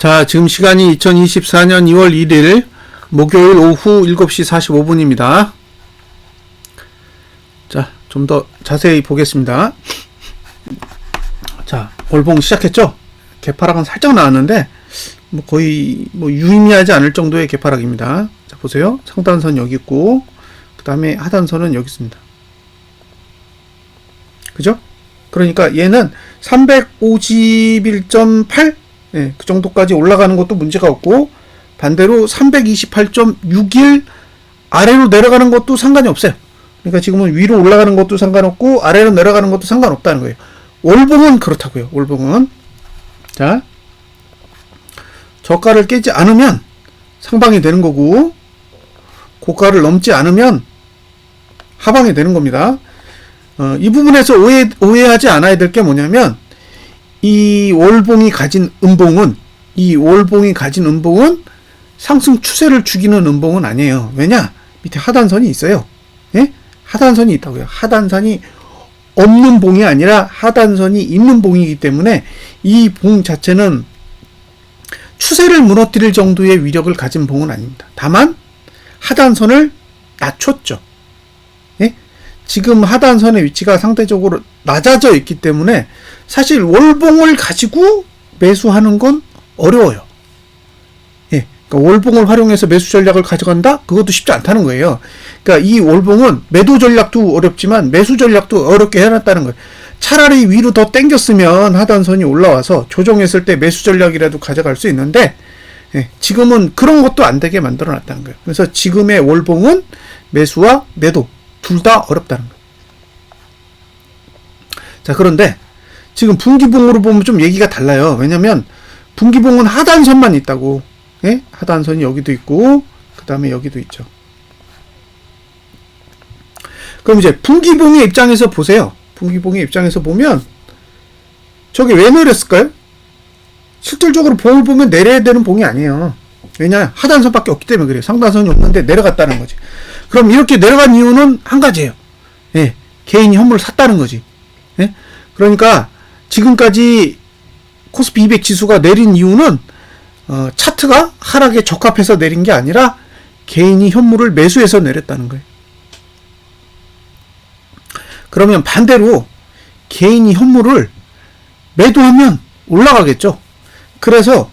자, 지금 시간이 2024년 2월 1일 목요일 오후 7시 45분입니다. 자, 좀 더 자세히 보겠습니다. 자, 월봉 시작했죠? 개파락은 살짝 나왔는데 거의 유의미하지 않을 정도의 개파락입니다. 자, 보세요. 상단선 여기 있고 그 다음에 하단선은 여기 있습니다. 그죠? 그러니까 얘는 351.8 그 정도까지 올라가는 것도 문제가 없고 반대로 328.61 아래로 내려가는 것도 상관이 없어요. 그러니까 지금은 위로 올라가는 것도 상관없고 아래로 내려가는 것도 상관없다는 거예요. 월봉은 그렇다고요. 월봉은 자, 저가를 깨지 않으면 상방이 되는 거고 고가를 넘지 않으면 하방이 되는 겁니다. 이 부분에서 오해하지 않아야 될 게 뭐냐면 이 월봉이 가진 음봉은 상승 추세를 죽이는 음봉은 아니에요. 왜냐? 밑에 하단선이 있어요. 예? 하단선이 있다고요. 하단선이 없는 봉이 아니라 하단선이 있는 봉이기 때문에 이 봉 자체는 추세를 무너뜨릴 정도의 위력을 가진 봉은 아닙니다. 다만 하단선을 낮췄죠. 예? 지금 하단선의 위치가 상대적으로 낮아져 있기 때문에 사실 월봉을 가지고 매수하는 건 어려워요. 예, 그러니까 월봉을 활용해서 매수 전략을 가져간다? 그것도 쉽지 않다는 거예요. 그러니까 이 월봉은 매도 전략도 어렵지만 매수 전략도 어렵게 해놨다는 거예요. 차라리 위로 더 당겼으면 하단선이 올라와서 조정했을 때 매수 전략이라도 가져갈 수 있는데 예, 지금은 그런 것도 안 되게 만들어놨다는 거예요. 그래서 지금의 월봉은 매수와 매도 둘 다 어렵다는 거예요. 자, 그런데 지금 분기봉으로 보면 좀 얘기가 달라요. 왜냐면 분기봉은 하단선만 있다고. 예? 하단선이 여기도 있고 그 다음에 여기도 있죠. 그럼 이제 분기봉의 입장에서 보세요. 분기봉의 입장에서 보면 저게 왜 내렸을까요? 실질적으로 봉을 보면 내려야 되는 봉이 아니에요. 왜냐? 하단선밖에 없기 때문에 그래요. 상단선이 없는데 내려갔다는 거지. 그럼 이렇게 내려간 이유는 한 가지예요. 예, 개인이 현물을 샀다는 거지. 예? 그러니까 지금까지 코스피 200 지수가 내린 이유는 차트가 하락에 적합해서 내린 게 아니라 개인이 현물을 매수해서 내렸다는 거예요. 그러면 반대로 개인이 현물을 매도하면 올라가겠죠. 그래서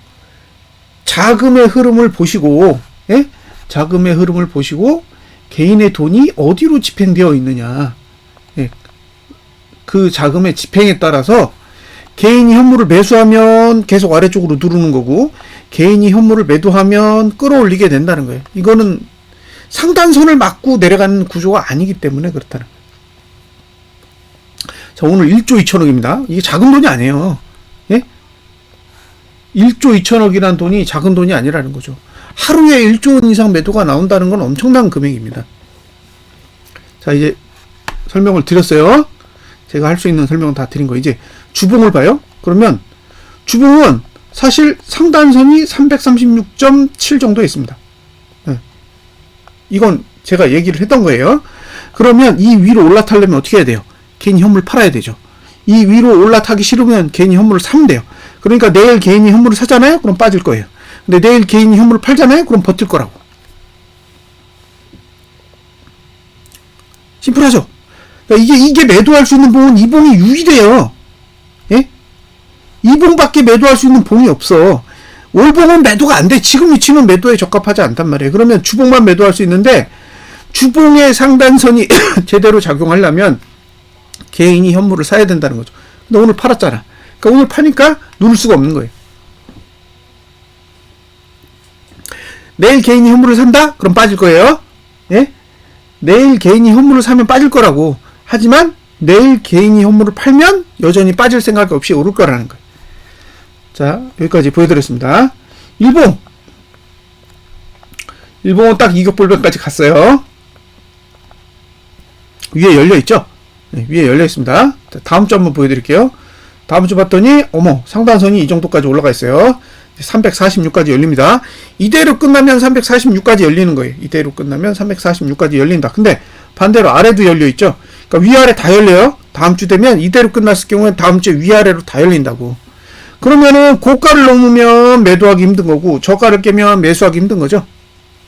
자금의 흐름을 보시고, 예? 자금의 흐름을 보시고 개인의 돈이 어디로 집행되어 있느냐, 예? 그 자금의 집행에 따라서 개인이 현물을 매수하면 계속 아래쪽으로 누르는 거고 개인이 현물을 매도하면 끌어올리게 된다는 거예요. 이거는 상단선을 맞고 내려가는 구조가 아니기 때문에 그렇다는 거예요. 자, 오늘 1조 2천억입니다. 이게 작은 돈이 아니에요. 예? 1조 2천억이라는 돈이 작은 돈이 아니라는 거죠. 하루에 1조 원 이상 매도가 나온다는 건 엄청난 금액입니다. 자, 이제 설명을 드렸어요. 제가 할 수 있는 설명은 다 드린 거예요. 이제 주봉을 봐요. 그러면 주봉은 사실 상단선이 336.7 정도에 있습니다. 네. 이건 제가 얘기를 했던 거예요. 그러면 이 위로 올라타려면 어떻게 해야 돼요? 개인이 현물 팔아야 되죠. 이 위로 올라타기 싫으면 개인이 현물을 사면 돼요. 그러니까 내일 개인이 현물을 사잖아요? 그럼 빠질 거예요. 근데 내일 개인이 현물을 팔잖아요? 그럼 버틸 거라고. 심플하죠? 그러니까 이게 매도할 수 있는 봉은 이 봉이 유일해요. 예? 이 봉밖에 매도할 수 있는 봉이 없어. 월봉은 매도가 안 돼. 지금 위치는 매도에 적합하지 않단 말이에요. 그러면 주봉만 매도할 수 있는데 주봉의 상단선이 제대로 작용하려면 개인이 현물을 사야 된다는 거죠. 근데 오늘 팔았잖아. 그러니까 오늘 파니까 누를 수가 없는 거예요. 내일 개인이 현물을 산다? 그럼 빠질 거예요. 예? 내일 개인이 현물을 사면 빠질 거라고. 하지만 내일 개인이 현물을 팔면 여전히 빠질 생각 없이 오를 거라는 거예요. 자, 여기까지 보여드렸습니다. 일봉은 딱 이격볼배까지 갔어요. 위에 열려있죠? 네, 위에 열려있습니다. 자, 다음 주 한번 보여드릴게요. 다음 주 봤더니 어머, 상단선이 이 정도까지 올라가 있어요. 346까지 열립니다. 이대로 끝나면 346까지 열리는 거예요. 이대로 끝나면 346까지 열린다. 근데 반대로 아래도 열려있죠? 그러니까 위아래 다 열려요. 다음 주 되면 이대로 끝났을 경우엔 다음 주에 위아래로 다 열린다고. 그럼 그러면은 고가를 넘으면 매도하기 힘든 거고 저가를 깨면 매수하기 힘든 거죠.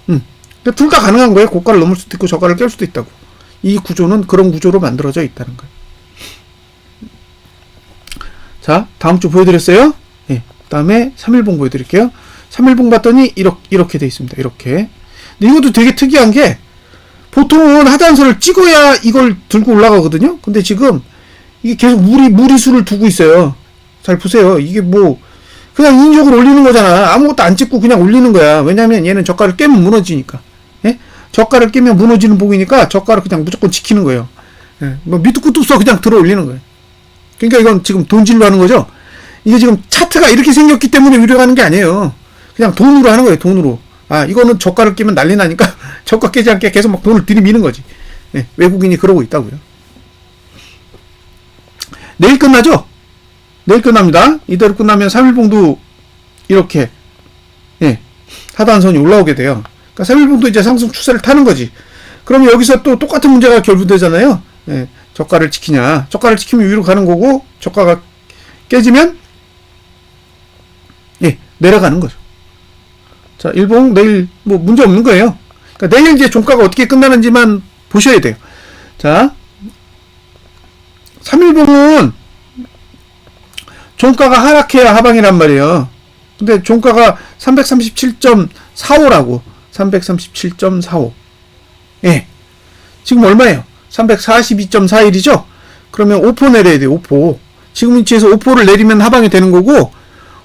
그러니까 둘 다 가능한 거예요. 고가를 넘을 수도 있고 저가를 깰 수도 있다고. 이 구조는 그런 구조로 만들어져 있다는 거예요. 자, 다음 주 보여드렸어요. 예, 그 다음에 3일봉 보여드릴게요. 3일봉 봤더니 이렇게 돼 있습니다. 이렇게. 근데 이것도 되게 특이한 게 보통은 하단선을 찍어야 이걸 들고 올라가거든요. 근데 지금 이게 계속 무리수를 두고 있어요. 잘 보세요. 이게 뭐 그냥 인적으로 올리는 거잖아. 아무것도 안 찍고 그냥 올리는 거야. 왜냐면 얘는 저가를 깨면 무너지니까. 예? 저가를 깨면 무너지는 봉이니까 저가를 그냥 무조건 지키는 거예요. 예. 뭐 밑도 끝도 없어 그냥 들어 올리는 거예요. 그러니까 이건 지금 돈질로 하는 거죠. 이게 지금 차트가 이렇게 생겼기 때문에 위로 하는 게 아니에요. 그냥 돈으로 하는 거예요. 돈으로. 아, 이거는 저가를 깨면 난리 나니까 저가 깨지 않게 계속 막 돈을 들이미는 거지. 예. 외국인이 그러고 있다고요. 내일 끝나죠? 내일 끝납니다. 이대로 끝나면 3일봉도 이렇게 예, 하단선이 올라오게 돼요. 그러니까 3일봉도 이제 상승 추세를 타는 거지. 그러면 여기서 또 똑같은 문제가 결부되잖아요. 예, 저가를 지키냐. 저가를 지키면 위로 가는 거고 저가가 깨지면 예, 내려가는 거죠. 자, 일봉 내일 뭐 문제 없는 거예요. 그러니까 내일 이제 종가가 어떻게 끝나는지만 보셔야 돼요. 자, 3일봉은 종가가 하락해야 하방이란 말이에요. 근데 종가가 337.45라고. 337.45. 예. 지금 얼마예요? 342.41이죠? 그러면 5포 내려야 돼요. 5포. 지금 위치에서 5포를 내리면 하방이 되는 거고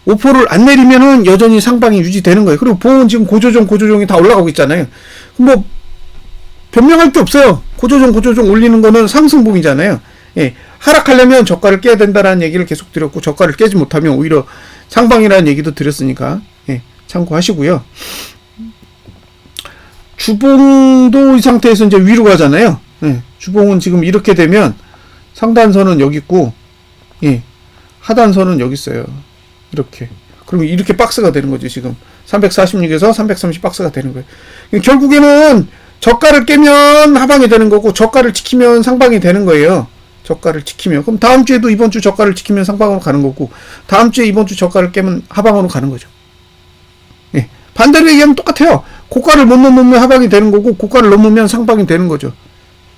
5포를 안 내리면은 여전히 상방이 유지되는 거예요. 그리고 봉은 지금 고조정이 다 올라가고 있잖아요. 그럼 뭐 변명할 게 없어요. 고조정 올리는 거는 상승봉이잖아요. 예. 하락하려면 저가를 깨야 된다라는 얘기를 계속 드렸고 저가를 깨지 못하면 오히려 상방이라는 얘기도 드렸으니까 예, 참고하시고요. 주봉도 이 상태에서 이제 위로 가잖아요. 예, 주봉은 지금 이렇게 되면 상단선은 여기 있고 예, 하단선은 여기 있어요. 이렇게. 그러면 이렇게 박스가 되는 거죠. 지금 346에서 330 박스가 되는 거예요. 결국에는 저가를 깨면 하방이 되는 거고 저가를 지키면 상방이 되는 거예요. 저가를 지키면. 그럼 다음 주에도 이번 주 저가를 지키면 상방으로 가는 거고 다음 주에 이번 주 저가를 깨면 하방으로 가는 거죠. 예. 반대로 얘기하면 똑같아요. 고가를 못 넘으면 하방이 되는 거고 고가를 넘으면 상방이 되는 거죠.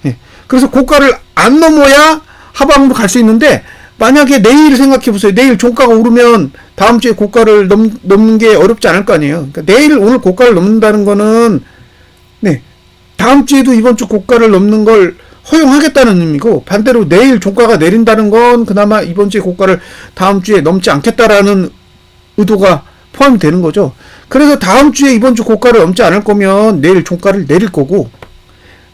예. 그래서 고가를 안 넘어야 하방으로 갈 수 있는데 만약에 내일 생각해 보세요. 내일 종가가 오르면 다음 주에 고가를 넘는 게 어렵지 않을 거 아니에요. 그러니까 내일 오늘 고가를 넘는다는 거는 네. 다음 주에도 이번 주 고가를 넘는 걸 허용하겠다는 의미고 반대로 내일 종가가 내린다는 건 그나마 이번 주에 고가를 다음 주에 넘지 않겠다라는 의도가 포함이 되는 거죠. 그래서 다음 주에 이번 주 고가를 넘지 않을 거면 내일 종가를 내릴 거고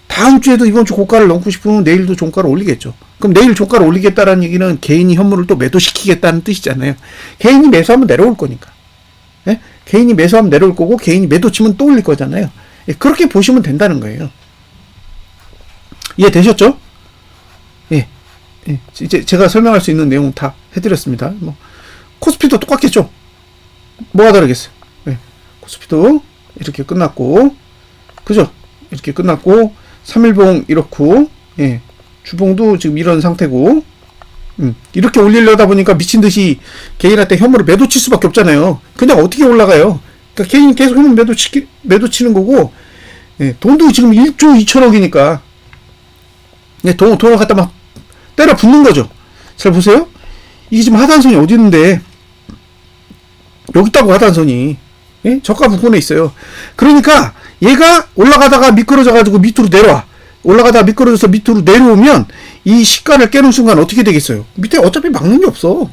다음 주에도 이번 주 고가를 넘고 싶으면 내일도 종가를 올리겠죠. 그럼 내일 종가를 올리겠다라는 얘기는 개인이 현물을 또 매도시키겠다는 뜻이잖아요. 개인이 매수하면 내려올 거니까. 예? 개인이 매수하면 내려올 거고 개인이 매도 치면 또 올릴 거잖아요. 예, 그렇게 보시면 된다는 거예요. 이해되셨죠? 예. 예. 이제 제가 설명할 수 있는 내용 다 해드렸습니다. 뭐, 코스피도 똑같겠죠? 뭐가 다르겠어요? 예. 코스피도 이렇게 끝났고, 그죠? 이렇게 끝났고, 3일봉 이렇고, 예. 주봉도 지금 이런 상태고, 이렇게 올리려다 보니까 미친 듯이 개인한테 현물을 매도 칠 수밖에 없잖아요. 그냥 어떻게 올라가요? 그러니까 개인이 계속 현물 매도 치는 거고, 예. 돈도 지금 1조 2천억이니까, 네, 돈을 갖다 막 때려 붓는 거죠. 잘 보세요. 이게 지금 하단선이 어디 있는데 여기 있다고 하단선이 예? 저가 부분에 있어요. 그러니까 얘가 올라가다가 미끄러져 가지고 밑으로 내려와. 올라가다가 미끄러져서 밑으로 내려오면 이 시가를 깨는 순간 어떻게 되겠어요? 밑에 어차피 막는 게 없어.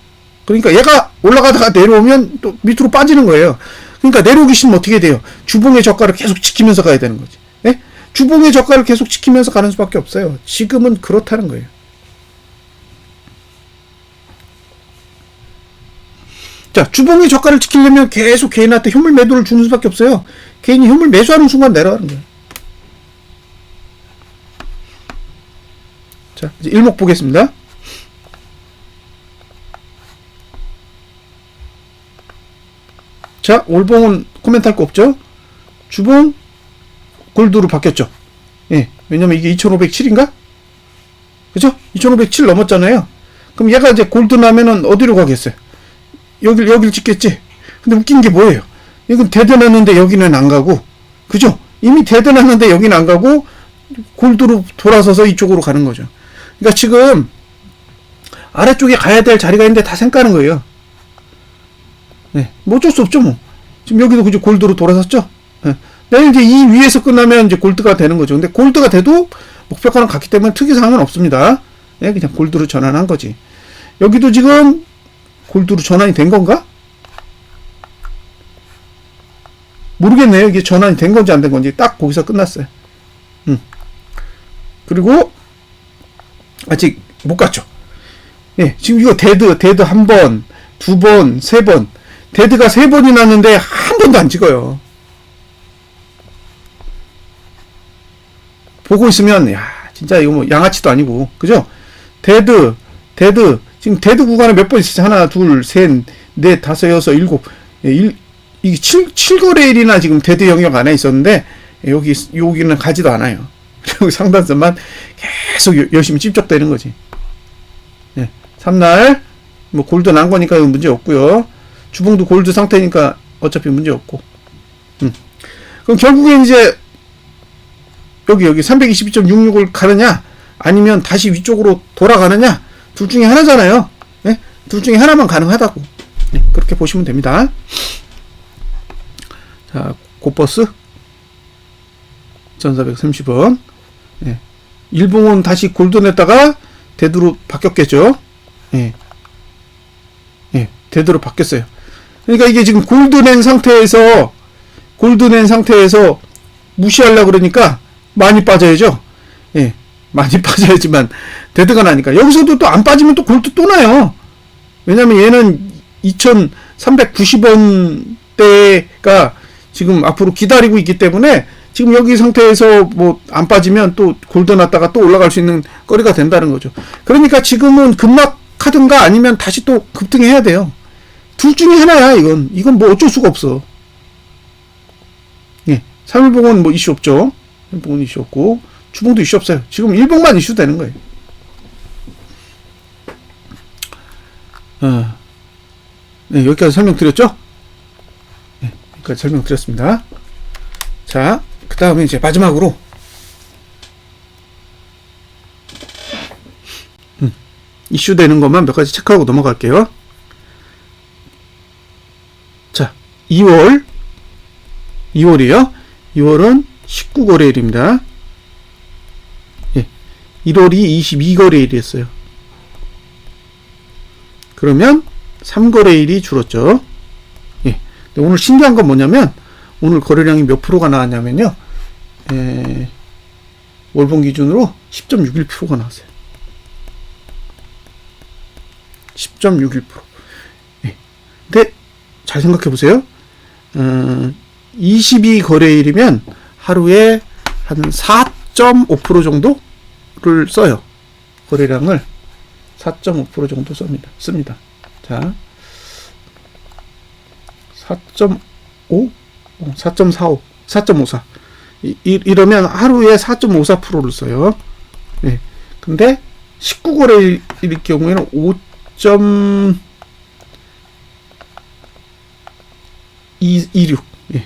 그러니까 얘가 올라가다가 내려오면 또 밑으로 빠지는 거예요. 그러니까 내려오기 싫으면 어떻게 돼요? 주봉의 저가를 계속 지키면서 가야 되는 거지. 예? 주봉의 저가를 계속 지키면서 가는 수밖에 없어요. 지금은 그렇다는 거예요. 자, 주봉의 저가를 지키려면 계속 개인한테 현물 매도를 주는 수밖에 없어요. 개인이 현물 매수하는 순간 내려가는 거예요. 자, 이제 일목 보겠습니다. 자, 올봉은 코멘트 할 거 없죠? 주봉 골드로 바뀌었죠. 예. 왜냐면 이게 2507인가? 그죠? 2507 넘었잖아요. 그럼 얘가 이제 골드 나면은 어디로 가겠어요? 여길 찍겠지. 근데 웃긴 게 뭐예요? 이건 대드났는데 여기는 안 가고, 그죠? 이미 대드났는데 여기는 안 가고 골드로 돌아서서 이쪽으로 가는 거죠. 그러니까 지금 아래쪽에 가야 될 자리가 있는데 다 쌩까는 거예요. 네, 뭐 어쩔 수 없죠, 뭐. 지금 여기도 그죠, 골드로 돌아섰죠. 네. 내일 이제 이 위에서 끝나면 이제 골드가 되는 거죠. 근데 골드가 돼도 목표가는 같기 때문에 특이사항은 없습니다. 네, 그냥 골드로 전환한 거지. 여기도 지금 골드로 전환이 된 건가? 모르겠네요. 이게 전환이 된 건지 안 된 건지. 딱 거기서 끝났어요. 그리고 아직 못 갔죠. 예, 지금 이거 데드 한 번, 두 번, 세 번. 데드가 세 번이 났는데 한 번도 안 찍어요. 보고 있으면 야, 진짜 이거 뭐 양아치도 아니고. 그죠? 데드. 지금 데드 구간에 몇 번 있었죠? 하나, 둘, 셋, 넷, 다섯, 여섯, 일곱. 이게 7거래일이나 지금 데드 영역 안에 있었는데 여기는 가지도 않아요. 그리고 상단선만 계속 열심히 찝적대는 거지. 예, 3날 뭐 골드 난 거니까 문제 없고요. 주봉도 골드 상태니까 어차피 문제 없고. 그럼 결국엔 이제 여기 322.66을 가느냐 아니면 다시 위쪽으로 돌아가느냐 둘 중에 하나잖아요. 예? 둘 중에 하나만 가능하다고. 예, 그렇게 보시면 됩니다. 자, 고버스 1430원. 예. 일봉은 다시 골드 냈다가 데드로 바뀌었겠죠. 예. 예, 데드로 바뀌었어요. 그러니까 이게 지금 골드 낸 상태에서 무시하려고 그러니까 많이 빠져야죠. 예. 많이 빠져야지만 데드가 나니까. 여기서도 또 안 빠지면 또 골드 또 나요. 왜냐면 얘는 2390원대가 지금 앞으로 기다리고 있기 때문에 지금 여기 상태에서 뭐 안 빠지면 또 골드 났다가 또 올라갈 수 있는 거리가 된다는 거죠. 그러니까 지금은 급락하든가 아니면 다시 또 급등해야 돼요. 둘 중에 하나야, 이건 뭐 어쩔 수가 없어. 예. 3일봉은 뭐 이슈 없죠. 1봉은 이슈 없고, 주봉도 이슈 없어요. 지금 1봉만 이슈 되는 거예요. 네, 여기까지 설명드렸죠? 네, 여기까지 설명드렸습니다. 자, 그 다음에 이제 마지막으로 이슈 되는 것만 몇 가지 체크하고 넘어갈게요. 자, 2월이요. 2월은 19거래일입니다. 예, 1월이 22거래일이었어요. 그러면 3거래일이 줄었죠. 예, 오늘 신기한 건 뭐냐면 오늘 거래량이 몇 프로가 나왔냐면요. 월봉 기준으로 10.61%가 나왔어요. 10.61%. 예. 근데 잘 생각해 보세요. 22거래일이면 하루에 한 4.5% 정도를 써요. 거래량을 4.5% 정도 씁니다. 자, 4.5? 4.45, 4.54. 이러면 하루에 4.54%를 써요. 네. 근데 19거래일 경우에는 5.26. 예.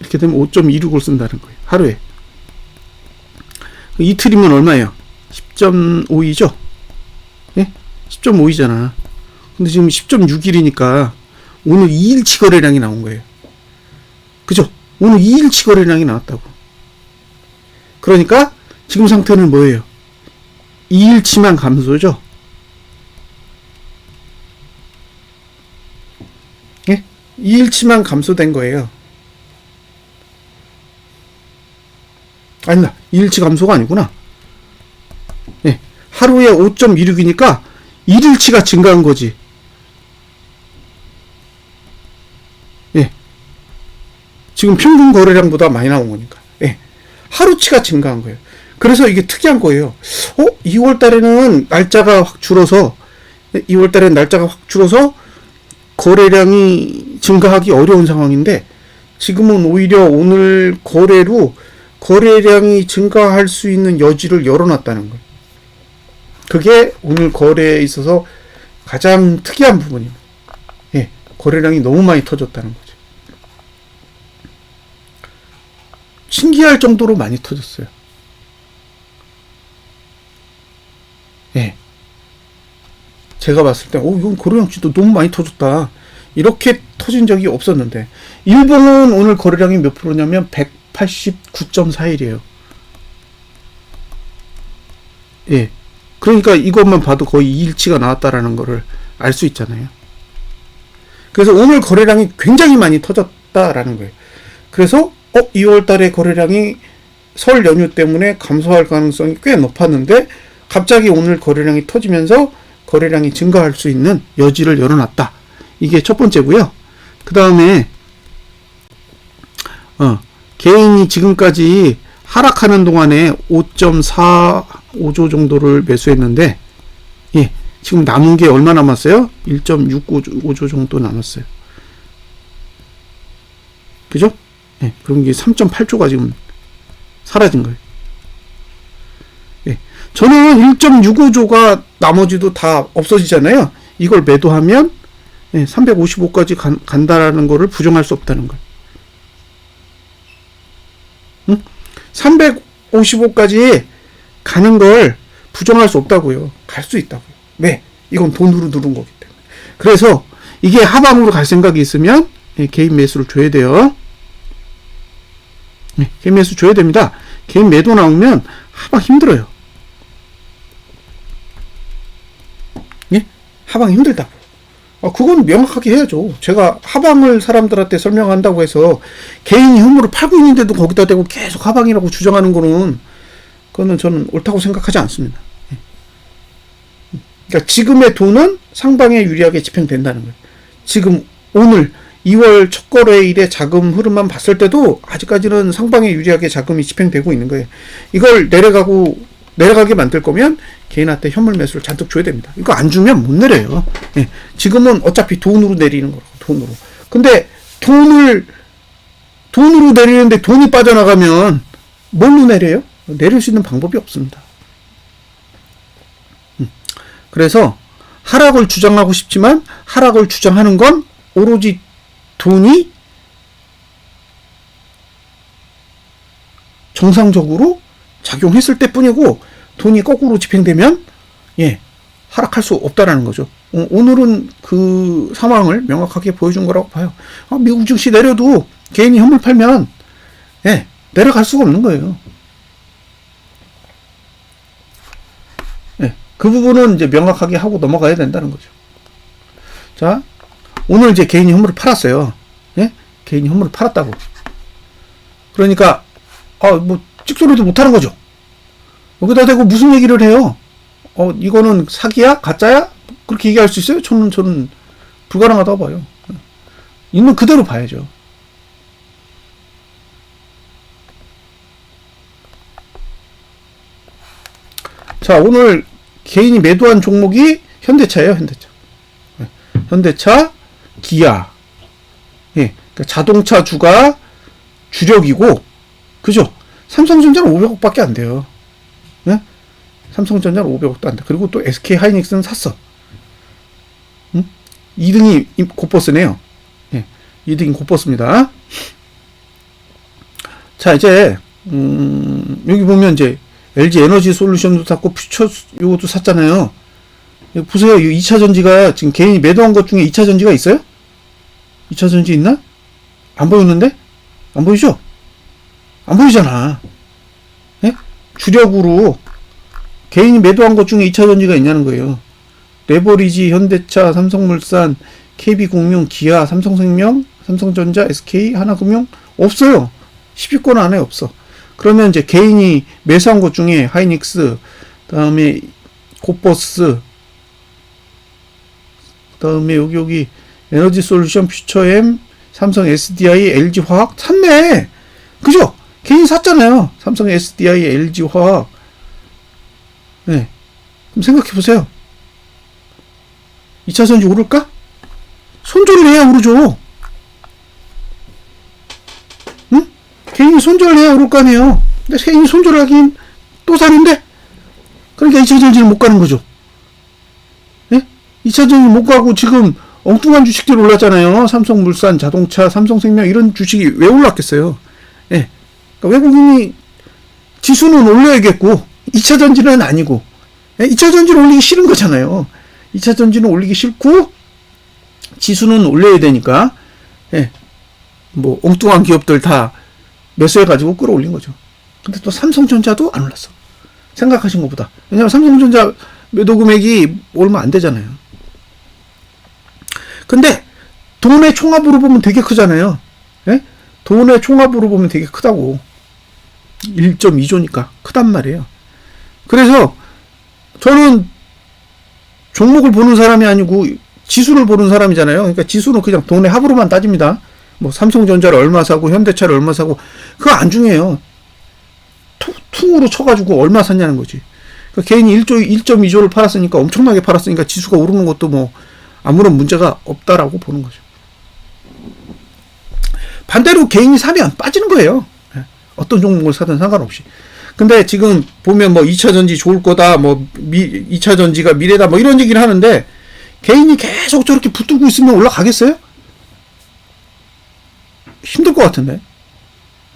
이렇게 되면 5.26을 쓴다는 거예요. 하루에. 이틀이면 얼마예요? 10.52죠? 예? 10.52잖아. 근데 지금 10.6일이니까 오늘 2일치 거래량이 나온 거예요. 그죠? 오늘 2일치 거래량이 나왔다고. 그러니까 지금 상태는 뭐예요? 2일치만 감소죠? 예? 2일치만 감소된 거예요. 아니다. 2일치 감소가 아니구나. 예. 하루에 5.26이니까 1일치가 증가한 거지. 예. 지금 평균 거래량보다 많이 나온 거니까. 예. 하루치가 증가한 거예요. 그래서 이게 특이한 거예요. 2월 달에는 날짜가 확 줄어서, 거래량이 증가하기 어려운 상황인데, 지금은 오히려 오늘 거래로 거래량이 증가할 수 있는 여지를 열어놨다는 거예요. 그게 오늘 거래에 있어서 가장 특이한 부분입니다. 예. 거래량이 너무 많이 터졌다는 거죠. 신기할 정도로 많이 터졌어요. 예. 제가 봤을 때, 이건 거래량 진짜 너무 많이 터졌다. 이렇게 터진 적이 없었는데, 일봉은 오늘 거래량이 몇 프로냐면 189.41이에요. 예. 그러니까 이것만 봐도 거의 이일치가 나왔다라는 거를 알 수 있잖아요. 그래서 오늘 거래량이 굉장히 많이 터졌다라는 거예요. 그래서 2월 달에 거래량이 설 연휴 때문에 감소할 가능성이 꽤 높았는데 갑자기 오늘 거래량이 터지면서 거래량이 증가할 수 있는 여지를 열어놨다. 이게 첫 번째고요. 그 다음에 개인이 지금까지 하락하는 동안에 5.45조 정도를 매수했는데, 예, 지금 남은 게 얼마 남았어요? 1.65조 정도 남았어요. 그죠? 예, 그럼 이게 3.8조가 지금 사라진 거예요. 예, 저는 1.65조가 나머지도 다 없어지잖아요. 이걸 매도하면 355까지 간다라는 거를 부정할 수 없다는 거예요. 355까지 가는 걸 부정할 수 없다고요. 갈 수 있다고요. 왜? 이건 돈으로 누른 거기 때문에. 그래서 이게 하방으로 갈 생각이 있으면 개인 매수를 줘야 돼요. 개인 매수 줘야 됩니다. 개인 매도 나오면 하방 힘들어요. 예? 하방 힘들다고. 그건 명확하게 해야죠. 제가 하방을 사람들한테 설명한다고 해서 개인이 현물을 팔고 있는데도 거기다 대고 계속 하방이라고 주장하는 거는, 그거는 저는 옳다고 생각하지 않습니다. 그러니까 지금의 돈은 상방에 유리하게 집행된다는 거예요. 지금 오늘 2월 첫 거래일의 자금 흐름만 봤을 때도 아직까지는 상방에 유리하게 자금이 집행되고 있는 거예요. 이걸 내려가게 만들 거면 개인한테 현물 매수를 잔뜩 줘야 됩니다. 이거 안 주면 못 내려요. 예. 지금은 어차피 돈으로 내리는 거라고, 돈으로. 근데 돈으로 내리는데 돈이 빠져나가면 뭘로 내려요? 내릴 수 있는 방법이 없습니다. 그래서 하락을 주장하고 싶지만 하락을 주장하는 건 오로지 돈이 정상적으로 작용했을 때 뿐이고, 돈이 거꾸로 집행되면 하락할 수 없다라는 거죠. 오늘은 그 상황을 명확하게 보여준 거라고 봐요. 미국 증시 내려도 개인이 현물 팔면 내려갈 수가 없는 거예요. 그 부분은 이제 명확하게 하고 넘어가야 된다는 거죠. 자, 오늘 이제 개인이 현물을 팔았어요. 개인이 현물을 팔았다고. 그러니까 뭐 찍소리도 못하는 거죠. 여기다 대고 무슨 얘기를 해요? 이거는 사기야? 가짜야? 그렇게 얘기할 수 있어요? 저는 불가능하다고 봐요. 있는 그대로 봐야죠. 자, 오늘 개인이 매도한 종목이 현대차예요, 현대차. 현대차, 기아. 그러니까 자동차주가 주력이고, 그죠? 삼성전자는 500억밖에 안 돼요. 삼성전자는 500억도 안 돼. 그리고 또 SK 하이닉스는 샀어. 2등이 곧버스네요. 2등이 곧버스입니다. 자, 이제 여기 보면 이제 LG 에너지 솔루션도 샀고 퓨처 요것도 샀잖아요. 보세요. 이 2차 전지가 지금 개인이 매도한 것 중에 2차 전지가 있어요? 2차 전지 있나? 안 보이는데? 안 보이죠? 안 보이잖아. 주력으로 개인이 매도한 것 중에 2차 전지가 있냐는 거예요. 레버리지, 현대차, 삼성물산, KB공명, 기아, 삼성생명, 삼성전자, SK, 하나금융 없어요. 10위권 안에 없어. 그러면 이제 개인이 매수한 것 중에 하이닉스, 그다음에 곧버스, 그다음에 여기 에너지솔루션, 퓨처엠, 삼성 SDI, LG화학 샀네. 그죠? 개인 샀잖아요. 삼성 SDI, LG화학. 그럼 생각해 보세요. 2차 전지 오를까? 손절을 해야 오르죠. 응? 개인이 손절을 해야 오를 거 아니에요. 근데 개인이 손절을 하긴 또 사는데? 그러니까 2차 전지를 못 가는 거죠. 2차 전지 못 가고 지금 엉뚱한 주식들이 올랐잖아요. 삼성물산, 자동차, 삼성생명 이런 주식이 왜 올랐겠어요? 예. 그러니까 외국인이 지수는 올려야겠고 2차 전지는 아니고, 예? 2차 전지는 올리기 싫은 거잖아요. 2차 전지는 올리기 싫고 지수는 올려야 되니까, 예. 뭐 엉뚱한 기업들 다 매수해가지고 끌어올린 거죠. 근데 또 삼성전자도 안 올랐어. 생각하신 것보다. 왜냐면 삼성전자 매도 금액이 얼마 안 되잖아요. 근데 돈의 총합으로 보면 되게 크잖아요. 예? 돈의 총합으로 보면 되게 크다고. 1.2조니까 크단 말이에요. 그래서 저는 종목을 보는 사람이 아니고 지수를 보는 사람이잖아요. 그러니까 지수는 그냥 돈의 합으로만 따집니다. 뭐 삼성전자를 얼마 사고 현대차를 얼마 사고 그거 안 중요해요. 퉁으로 쳐가지고 얼마 샀냐는 거지. 그러니까 개인이 1.2조를 팔았으니까 엄청나게 팔았으니까 지수가 오르는 것도 뭐 아무런 문제가 없다라고 보는 거죠. 반대로 개인이 사면 빠지는 거예요. 어떤 종목을 사든 상관없이. 근데 지금 보면 뭐 2차 전지 좋을 거다, 뭐 2차 전지가 미래다, 뭐 이런 얘기를 하는데 개인이 계속 저렇게 붙들고 있으면 올라가겠어요? 힘들 것 같은데.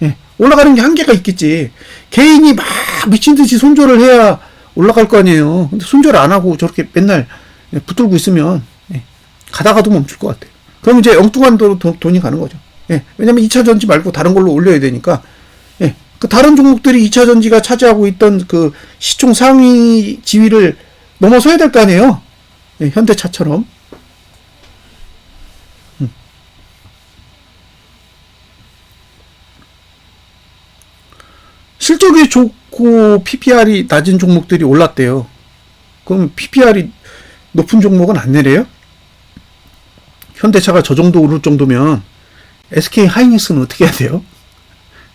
예, 올라가는 게 한계가 있겠지. 개인이 막 미친 듯이 손절을 해야 올라갈 거 아니에요. 근데 손절을 안 하고 저렇게 맨날 붙들고 있으면 가다가도 멈출 것 같아요. 그럼 이제 엉뚱한 돈이 가는 거죠. 예, 왜냐면 2차 전지 말고 다른 걸로 올려야 되니까. 예, 그 다른 종목들이 2차 전지가 차지하고 있던 그 시총 상위 지위를 넘어서야 될 거 아니에요. 예, 현대차처럼. 실적이 좋고 PPR이 낮은 종목들이 올랐대요. 그럼 PPR이 높은 종목은 안 내려요? 현대차가 저 정도 오를 정도면 SK 하이닉스는 어떻게 해야 돼요?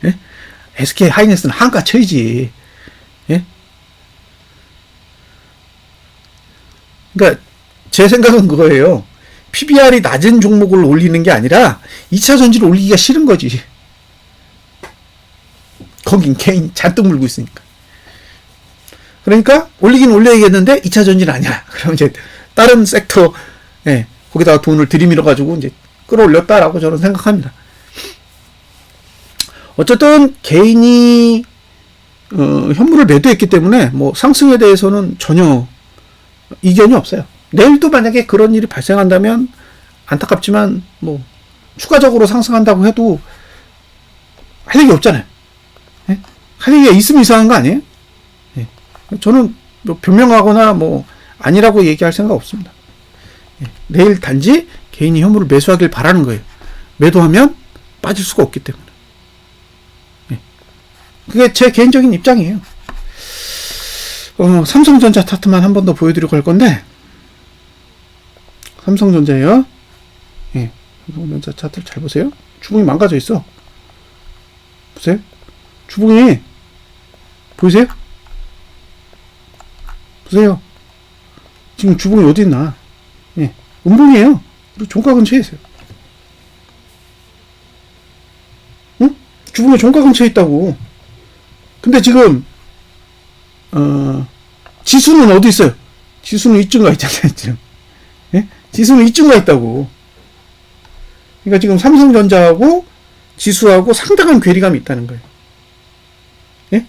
예? SK 하이닉스는 한가 쳐야지. 예? 그러니까 제 생각은 그거예요. PBR이 낮은 종목을 올리는 게 아니라 2차 전지를 올리기가 싫은 거지. 거긴 개인 잔뜩 물고 있으니까. 그러니까 올리긴 올려야겠는데 2차 전지는 아니야. 그럼 이제 다른 섹터, 예, 거기다가 돈을 들이밀어 가지고 이제 끌어올렸다라고 저는 생각합니다. 어쨌든 개인이 현물을 매도했기 때문에 뭐 상승에 대해서는 전혀 이견이 없어요. 내일도 만약에 그런 일이 발생한다면 안타깝지만 뭐 추가적으로 상승한다고 해도 할 얘기 없잖아요. 예? 할 얘기가 있으면 이상한 거 아니에요? 예. 저는 뭐 변명하거나 뭐 아니라고 얘기할 생각 없습니다. 예. 내일 단지 개인이 현물을 매수하길 바라는 거예요. 매도하면 빠질 수가 없기 때문에. 예. 그게 제 개인적인 입장이에요. 삼성전자 차트만 한 번 더 보여드리고 갈 건데, 삼성전자예요. 예. 삼성전자 차트를 잘 보세요. 주봉이 망가져 있어. 보세요. 주봉이 보이세요? 보세요. 지금 주봉이 어디 있나? 예. 음봉이에요. 그리고 종가 근처에 있어요. 응? 주봉이 종가 근처에 있다고. 근데 지금 지수는 어디 있어요? 지수는 이쯤 가 있잖아요, 지금. 예? 지수는 이쯤 가 있다고. 그러니까 지금 삼성전자하고 지수하고 상당한 괴리감이 있다는 거예요. 예?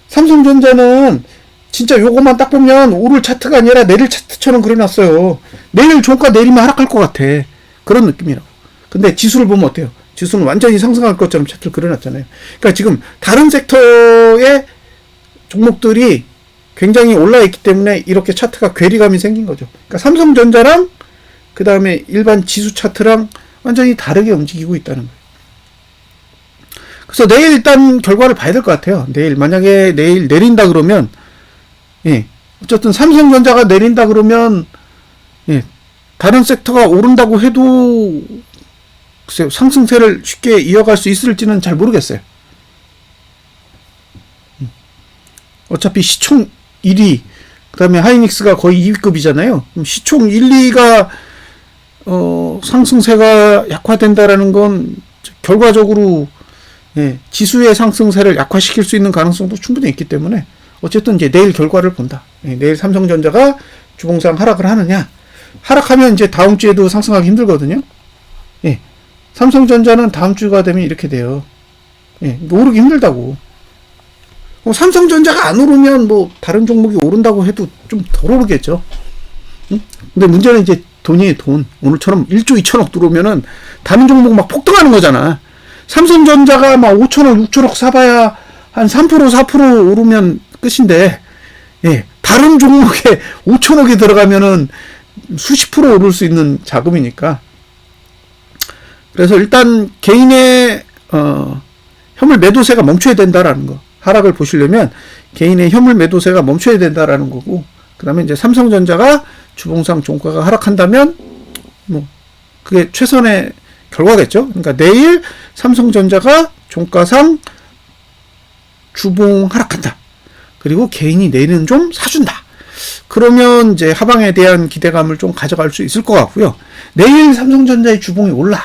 삼성전자는 진짜 요것만 딱 보면 오를 차트가 아니라 내릴 차트처럼 그려놨어요. 내일 종가 내리면 하락할 것 같아. 그런 느낌이라고. 근데 지수를 보면 어때요? 지수는 완전히 상승할 것처럼 차트를 그려놨잖아요. 그러니까 지금 다른 섹터의 종목들이 굉장히 올라있기 때문에 이렇게 차트가 괴리감이 생긴 거죠. 그러니까 삼성전자랑 그 다음에 일반 지수 차트랑 완전히 다르게 움직이고 있다는 거예요. 그래서 내일 일단 결과를 봐야 될 것 같아요. 내일 만약에 내일 내린다 그러면, 예, 어쨌든 삼성전자가 내린다 그러면, 예, 다른 섹터가 오른다고 해도 글쎄요, 상승세를 쉽게 이어갈 수 있을지는 잘 모르겠어요. 어차피 시총 1위, 그 다음에 하이닉스가 거의 2위급이잖아요. 그럼 시총 1, 2위가 상승세가 약화된다라는 건 결과적으로, 예, 지수의 상승세를 약화시킬 수 있는 가능성도 충분히 있기 때문에 어쨌든 이제 내일 결과를 본다. 예, 내일 삼성전자가 주봉상 하락을 하느냐, 하락하면 이제 다음 주에도 상승하기 힘들거든요. 예. 삼성전자는 다음 주가 되면 이렇게 돼요. 예. 오르기 힘들다고. 삼성전자가 안 오르면 뭐 다른 종목이 오른다고 해도 좀 덜 오르겠죠. 응? 근데 문제는 이제 돈이에요, 돈. 오늘처럼 1조 2천억 들어오면은 다른 종목 막 폭등하는 거잖아. 삼성전자가 막 5천억, 6천억 사봐야 한 3%, 4% 오르면 끝인데, 예. 다른 종목에 5천억이 들어가면은 수십 프로 오를 수 있는 자금이니까. 그래서 일단 개인의, 현물 매도세가 멈춰야 된다라는 거. 하락을 보시려면 개인의 현물 매도세가 멈춰야 된다라는 거고, 그 다음에 이제 삼성전자가 주봉상 종가가 하락한다면, 뭐, 그게 최선의 결과겠죠. 그러니까 내일 삼성전자가 종가상 주봉 하락한다. 그리고 개인이 내일은 좀 사준다. 그러면 이제 하방에 대한 기대감을 좀 가져갈 수 있을 것 같고요. 내일 삼성전자의 주봉이 올라.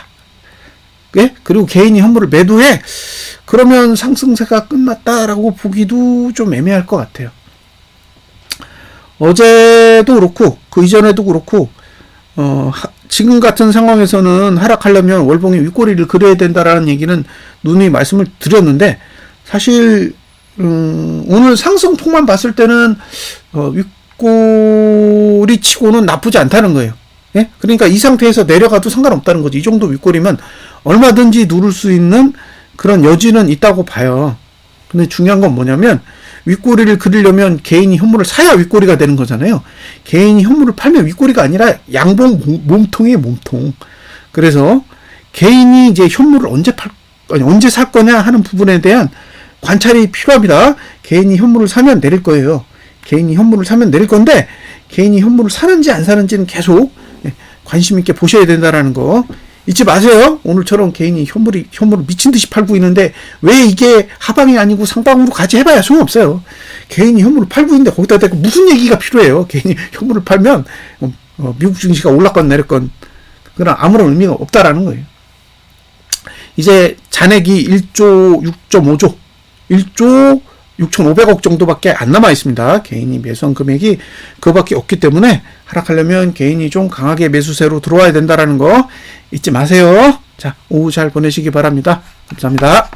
예? 그리고 개인이 현물을 매도해. 그러면 상승세가 끝났다라고 보기도 좀 애매할 것 같아요. 어제도 그렇고 그 이전에도 그렇고 지금 같은 상황에서는 하락하려면 월봉이 윗꼬리를 그려야 된다라는 얘기는 누누이 말씀을 드렸는데, 사실 오늘 상승폭만 봤을 때는 윗꼬리 치고는 나쁘지 않다는 거예요. 예? 그러니까 이 상태에서 내려가도 상관없다는 거지. 이 정도 윗꼬리면 얼마든지 누를 수 있는 그런 여지는 있다고 봐요. 근데 중요한 건 뭐냐면, 윗꼬리를 그리려면 개인이 현물을 사야 윗꼬리가 되는 거잖아요. 개인이 현물을 팔면 윗꼬리가 아니라 양봉 몸통이에요, 몸통. 그래서 개인이 이제 현물을 언제 살 거냐 하는 부분에 대한 관찰이 필요합니다. 개인이 현물을 사면 내릴 거예요. 개인이 현물을 사면 내릴 건데, 개인이 현물을 사는지 안 사는지는 계속 관심 있게 보셔야 된다라는 거 잊지 마세요. 오늘처럼 개인이 현물을 미친 듯이 팔고 있는데 왜 이게 하방이 아니고 상방으로 가지 해봐야 소용없어요. 개인이 현물을 팔고 있는데 거기다 대고 무슨 얘기가 필요해요. 개인이 현물을 팔면 미국 증시가 올랐건 내렸건 그런 아무런 의미가 없다라는 거예요. 이제 잔액이 1조 6.5조 1조 6,500억 정도밖에 안 남아 있습니다. 개인이 매수한 금액이 그거밖에 없기 때문에 하락하려면 개인이 좀 강하게 매수세로 들어와야 된다라는 거 잊지 마세요. 자, 오후 잘 보내시기 바랍니다. 감사합니다.